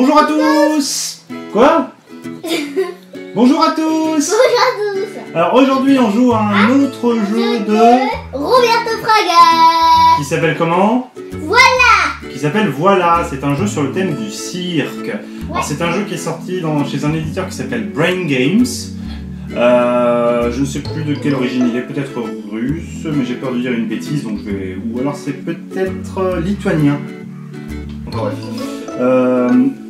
Bonjour à tous. Quoi? Bonjour à tous. Bonjour à tous. Alors aujourd'hui on joue à un autre jeu de... Roberto Fraga. Qui s'appelle comment? Voilà. Qui s'appelle Voilà. C'est un jeu sur le thème du cirque. Alors c'est un jeu qui est sorti chez un éditeur qui s'appelle Brain Games. Je ne sais plus de quelle origine il est, peut-être russe, mais j'ai peur de dire une bêtise, donc je vais... Ou alors c'est peut-être lituanien. Enfin, bref.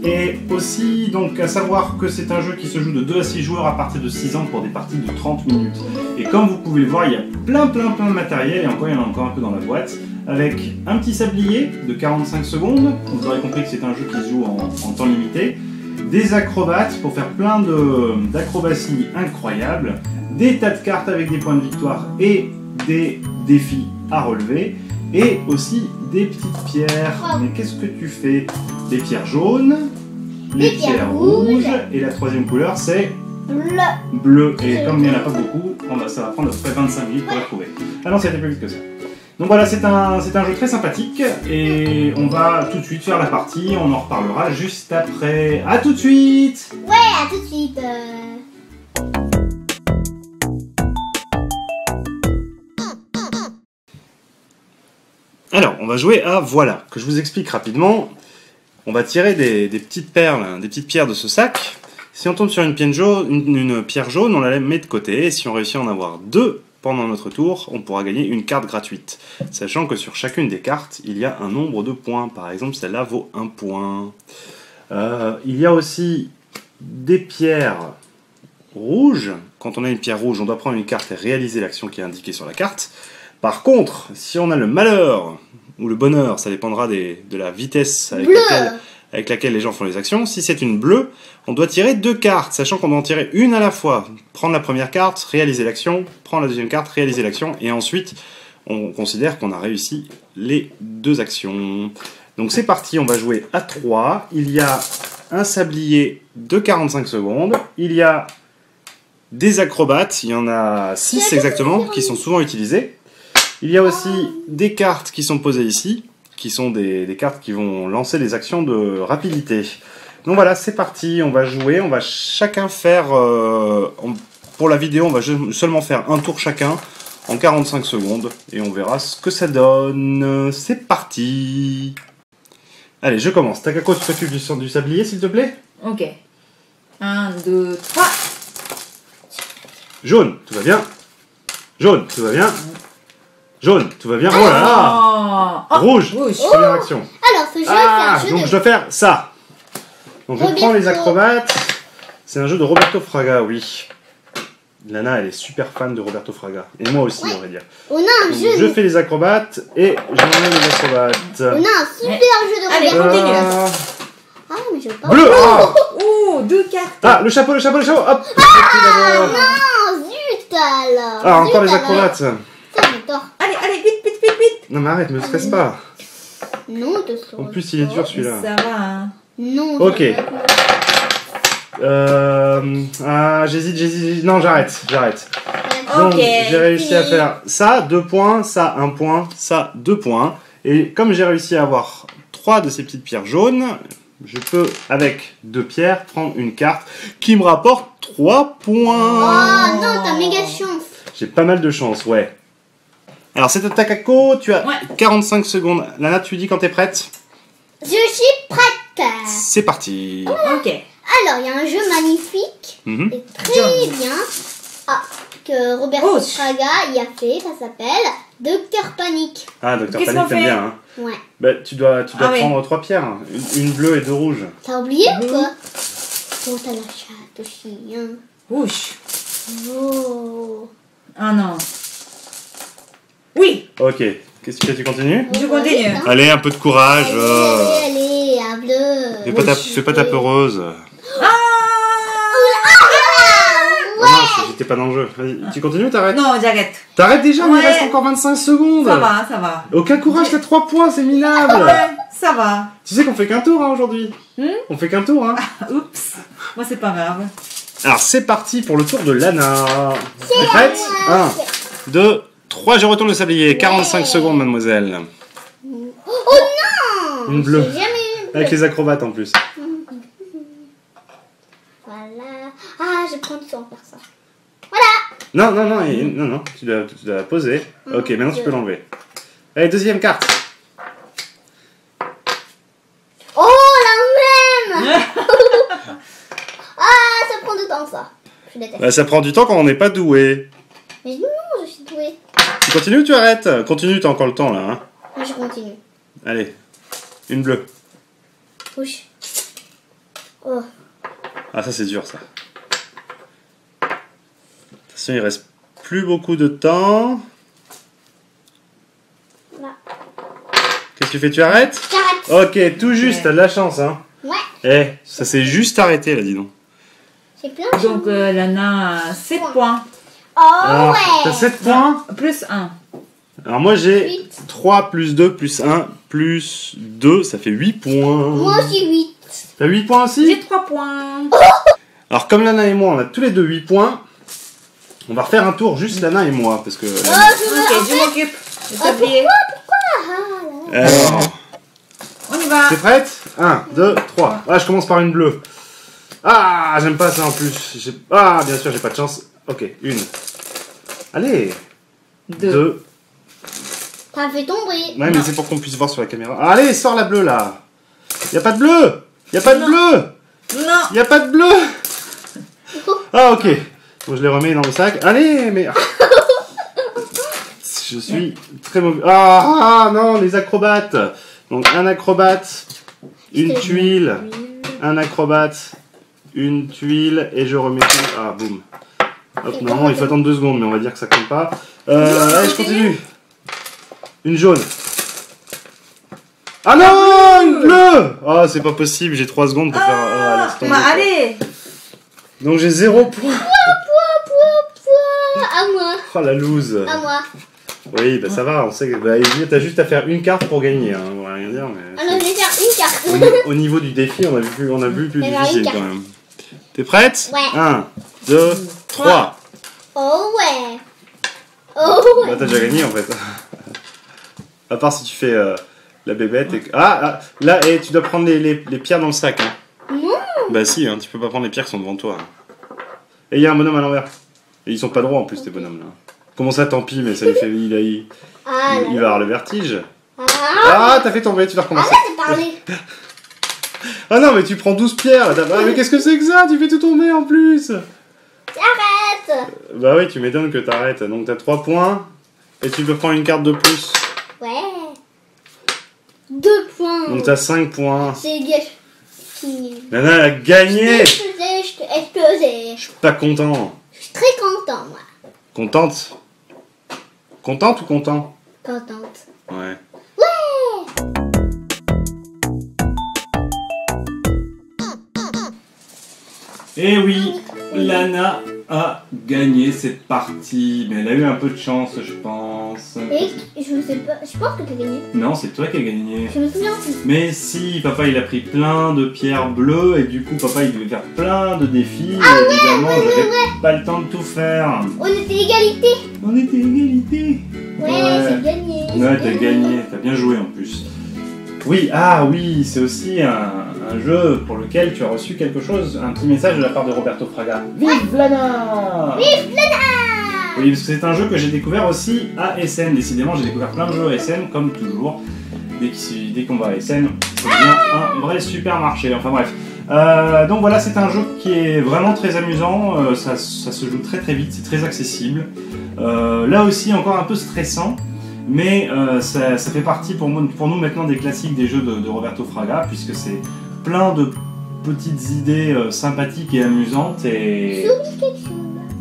Et aussi, donc, à savoir que c'est un jeu qui se joue de 2 à 6 joueurs à partir de 6 ans pour des parties de 30 minutes. Et comme vous pouvez le voir, il y a plein de matériel, et encore, il y en a encore un peu dans la boîte, avec un petit sablier de 45 secondes, vous aurez compris que c'est un jeu qui se joue en temps limité, des acrobates pour faire plein d'acrobaties incroyables, des tas de cartes avec des points de victoire et des défis à relever, et aussi des petites pierres. Mais qu'est-ce que tu fais? Des pierres jaunes, des pierres rouges, et la troisième couleur c'est bleu. Et comme il n'y en a pas beaucoup, ça va prendre à peu près 25 minutes pour la trouver. Ah non, c'était plus vite que ça. Donc voilà, c'est un jeu très sympathique, et on va tout de suite faire la partie, on en reparlera juste après. A tout de suite. Ouais, à tout de suite. Alors, on va jouer à Voilà, que je vous explique rapidement. On va tirer des petites perles, des petites pierres de ce sac. Si on tombe sur une pierre jaune, on la met de côté. Et si on réussit à en avoir 2 pendant notre tour, on pourra gagner une carte gratuite. Sachant que sur chacune des cartes, il y a un nombre de points. Par exemple, celle-là vaut 1 point. Il y a aussi des pierres rouges. Quand on a une pierre rouge, on doit prendre une carte et réaliser l'action qui est indiquée sur la carte. Par contre, si on a le malheur ou le bonheur, ça dépendra de la vitesse avec laquelle les gens font les actions. Si c'est une bleue, on doit tirer 2 cartes, sachant qu'on doit en tirer une à la fois. Prendre la première carte, réaliser l'action, prendre la deuxième carte, réaliser l'action, et ensuite on considère qu'on a réussi les 2 actions. Donc c'est parti, on va jouer à 3. Il y a un sablier de 45 secondes, il y a des acrobates, il y en a 6 exactement, qui sont souvent utilisés. Il y a aussi des cartes qui sont posées ici, qui sont des cartes qui vont lancer des actions de rapidité. Donc voilà, c'est parti, on va jouer, on va chacun faire... pour la vidéo, on va seulement faire un tour chacun, en 45 secondes, et on verra ce que ça donne. C'est parti. Allez, je commence. Takako, tu t'occupes du sablier, s'il te plaît? Ok. 1, 2, 3. Jaune, tout va bien. Jaune, tout va bien. Jaune, tout va bien. Oh là là. Rouge, première action. Alors, ce jeu, c'est un jeu donc je dois faire ça. Donc je prends les acrobates. C'est un jeu de Roberto Fraga, oui. Lana, elle est super fan de Roberto Fraga. Et moi aussi, on va dire. On a un Donc, jeu. je fais les acrobates et j'emmène les acrobates. On a un super jeu de Allez, Roberto. continue. Ah, mais je veux pas. Bleu. Oh, 2 cartes. Ah, le chapeau, hop. Non, zut alors. Ah, encore Zut, les acrobates. Ça, j'ai tort. Allez, vite. Non mais arrête, me stresse pas. Non, de ça. En plus, il est dur celui-là. Ça va, hein. Non. Ok. J'hésite. Non, j'arrête. Donc, Ok, j'ai réussi à faire ça, 2 points, ça, 1 point, ça, 2 points. Et comme j'ai réussi à avoir 3 de ces petites pierres jaunes, je peux, avec 2 pierres, prendre une carte qui me rapporte 3 points. Oh non, t'as méga chance. J'ai pas mal de chance, ouais. Alors, c'est à Takako, tu as 45 secondes. Lana, tu dis quand t'es prête? Je suis prête. C'est parti. Ok. Alors, il y a un jeu magnifique et très bien que Roberto Fraga y a fait. Ça s'appelle Docteur Panique. Ah, Docteur Qu'est-ce Panique, qu'on t'aimes fait? bien, hein? Ouais. Bah, tu dois oui. prendre 3 pierres. Une bleue et 2 rouges. T'as oublié ou quoi? Oh, t'as la chatte aussi. Hein. Rouge. Oh. Ah non. Oui. Ok. Qu'est-ce que tu fais? Tu continues? Je continue. Allez, un peu de courage. Allez, à bleu. Fais pas ta peureuse. Ah. Oh non, j'étais pas dans le jeu. Vas-y, tu continues ou t'arrêtes? Non, j'arrête. T'arrêtes déjà, mais il Ouais. reste encore 25 secondes. Ça va. Aucun courage, t'as 3 points, c'est minable. Ouais, ça va. Tu sais qu'on fait qu'un tour, hein, aujourd'hui. On fait qu'un tour, hein. Oups. Moi, c'est pas grave. Alors, c'est parti pour le tour de Lana. T'es prête? 1, 2, 3, je retourne le sablier. 45 secondes, mademoiselle. Oh non! Une bleue. J'ai jamais eu une bleue. Avec les acrobates en plus. je prends du temps à faire ça. Non, non, non, non, non, tu dois poser. Ok, maintenant tu peux l'enlever. Allez, deuxième carte. Oh, la même. Ah, ça prend du temps, ça. Je déteste. Bah, ça prend du temps quand on n'est pas doué. Mais non, je suis douée. Tu continues ou tu arrêtes? Continue, t'as encore le temps là. Hein. Moi, je continue. Allez, une bleue. Ouch. Oh. Ah, ça c'est dur ça. Attention, il reste plus beaucoup de temps. Là. Qu'est-ce que tu fais? Tu arrêtes? J'arrête. Ok, tout juste, t'as de la chance, hein. Ouais. Eh, ça s'est juste arrêté là, dis donc. J'ai plein de Donc, Lana a 7 points. Oh, Alors, ouais. t'as 7 points. Plus 1. Alors moi j'ai 8. 3 plus 2 plus 1 plus 2, ça fait 8 points. Moi aussi 8. T'as 8 points aussi? J'ai 3 points. Alors comme Lana et moi on a tous les deux 8 points, on va refaire un tour juste Lana et moi parce que... Oh, je Ok, veux je m'occupe. Je t'habille. Alors, On y va. t'es prête? 1, 2, 3. Ah, je commence par une bleue. Ah, j'aime pas ça en plus. Ah, bien sûr, j'ai pas de chance. Ok, une. Allez. 2. T'as fait ton bruit. Ouais, mais c'est pour qu'on puisse voir sur la caméra. Allez, sors la bleue là. Y a pas de bleu. Y a pas de bleu. Non. Y a pas de bleu. Ah, ok. Bon, je les remets dans le sac. Allez, mais... Je suis très mauvais. Ah, non, les acrobates. Donc, un acrobate, une tuile, un acrobate, une tuile, et je remets tout. Ah, boum. Hop, normalement, il faut attendre 2 secondes, mais on va dire que ça compte pas. Allez, je continue. Une jaune. Ah non, une bleue. Ah, c'est pas possible, j'ai 3 secondes pour faire... laisse tomber, Bah, quoi. allez. Donc, j'ai 0 points. À moi. Oh, la loose. À moi. Oui, bah ça va, on sait que bah, t'as juste à faire une carte pour gagner, hein, on va rien dire, mais... Alors, je vais faire une carte. Au niveau du défi, on a vu plus Eh ben, difficile une quand carte. même. T'es prête? Ouais. 1, 2, 3. Oh ouais. Oh Bah ouais. t'as déjà gagné en fait. À part si tu fais la bébête et... Ah, là, et tu dois prendre les pierres dans le sac. Hein. Non. Bah si, hein, tu peux pas prendre les pierres qui sont devant toi. Hein. Et il y a un bonhomme à l'envers. Et ils sont pas droits en plus, tes bonhommes là. Comment ça, tant pis, mais ça lui fait... Il Ah, là, va avoir le vertige. Ah. Ah, t'as fait tomber, tu vas recommencer. Arrête de parler. Ah non, mais tu prends 12 pierres. Ah, mais qu'est-ce que c'est que ça? Tu fais tout tomber en plus. Arrête. Bah oui, tu m'étonnes que t'arrêtes. Donc t'as 3 points. Et tu peux prendre une carte de plus. Ouais. 2 points. Donc t'as 5 points. C'est gâche. Fini. Nana a gagné. Je t'ai explosé. Je suis pas content. Je suis très content, moi. Contente? Contente ou content? Contente. Ouais. Ouais. Eh oui, Lana a gagné cette partie. Mais elle a eu un peu de chance, je pense. Et je sais pas. Je pense que t'as gagné. Non, c'est toi qui as gagné. Je me souviens plus. Mais si, papa il a pris plein de pierres bleues et du coup papa il devait faire plein de défis. Ah et évidemment, j'avais pas le temps de tout faire. On était égalité. On était égalité. Ouais, j'ai gagné. Ouais, t'as gagné, t'as bien joué en plus. Oui, ah oui, c'est aussi un jeu pour lequel tu as reçu quelque chose, un petit message de la part de Roberto Fraga. Vive Lana! Vive Lana! Oui, parce que c'est un jeu que j'ai découvert aussi à Essen. Décidément, j'ai découvert plein de jeux à Essen, comme toujours. Dès qu'on va à Essen, ça devient un vrai supermarché. Enfin bref. Donc voilà, c'est un jeu qui est vraiment très amusant. Ça se joue très très vite, c'est très accessible. Là aussi, encore un peu stressant. Mais ça fait partie pour nous maintenant des classiques des jeux de Roberto Fraga, puisque c'est plein de petites idées sympathiques et amusantes. Et...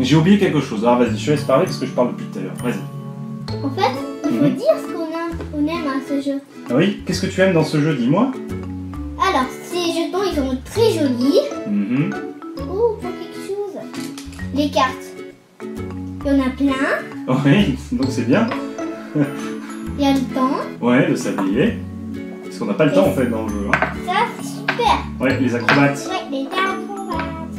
J'ai oublié quelque chose. Alors vas-y, je te laisse parler parce que je parle depuis tout à l'heure. Vas-y. En fait, il faut dire ce qu'on aime à ce jeu. Ah oui, qu'est-ce que tu aimes dans ce jeu, dis-moi? Alors, ces jetons, ils sont très jolis. Oh, pour quelque chose. Les cartes. Il y en a plein. Oui, donc c'est bien. Il y a le temps. Ouais, le sablier. Parce qu'on n'a pas le temps en fait dans le jeu. Hein. Ça, c'est super. Ouais, les acrobates. Ouais, les acrobates.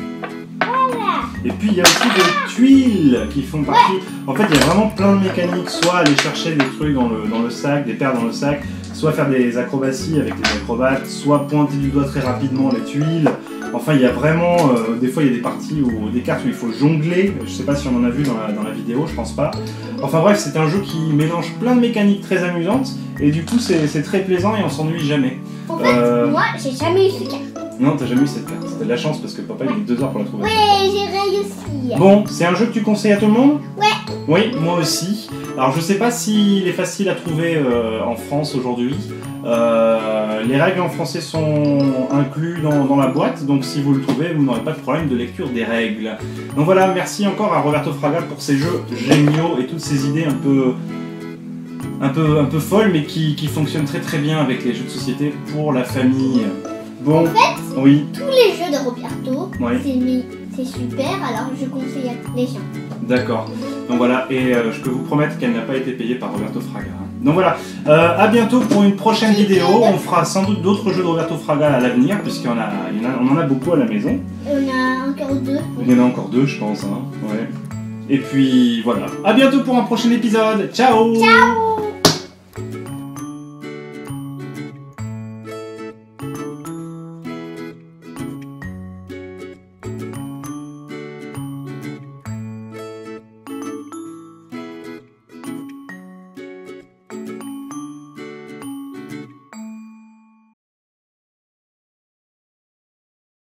Voilà. Et puis il y a aussi des tuiles qui font partie. En fait, il y a vraiment plein de mécaniques. Soit aller chercher des trucs dans le sac, des paires dans le sac, soit faire des acrobaties avec les acrobates, soit pointer du doigt très rapidement les tuiles. Enfin, il y a vraiment, des fois il y a des parties ou des cartes où il faut jongler. Je sais pas si on en a vu dans la vidéo, je pense pas. Enfin bref, c'est un jeu qui mélange plein de mécaniques très amusantes et du coup c'est très plaisant et on s'ennuie jamais. En fait, moi j'ai jamais eu cette carte. Non, t'as jamais eu cette carte. T'as de la chance parce que papa il a mis 2 heures pour la trouver. Ouais, j'ai réussi. Bon, c'est un jeu que tu conseilles à tout le monde? Ouais. Oui, moi aussi. Alors je sais pas s'il est facile à trouver en France aujourd'hui. Les règles en français sont incluses dans la boîte, donc si vous le trouvez, vous n'aurez pas de problème de lecture des règles. Donc voilà, merci encore à Roberto Fraga pour ces jeux géniaux et toutes ces idées un peu folles, mais qui fonctionnent très très bien avec les jeux de société pour la famille. Bon, en fait, oui. Tous les jeux de Roberto, Oui. c'est super, alors je conseille à les gens. D'accord. Donc voilà, et je peux vous promettre qu'elle n'a pas été payée par Roberto Fraga. Donc voilà, à bientôt pour une prochaine vidéo. On fera sans doute d'autres jeux de Roberto Fraga à l'avenir, puisqu'on en a beaucoup à la maison. On a encore 2. Il y en a encore 2, je pense. Hein. Ouais. Et puis voilà, à bientôt pour un prochain épisode. Ciao. Ciao.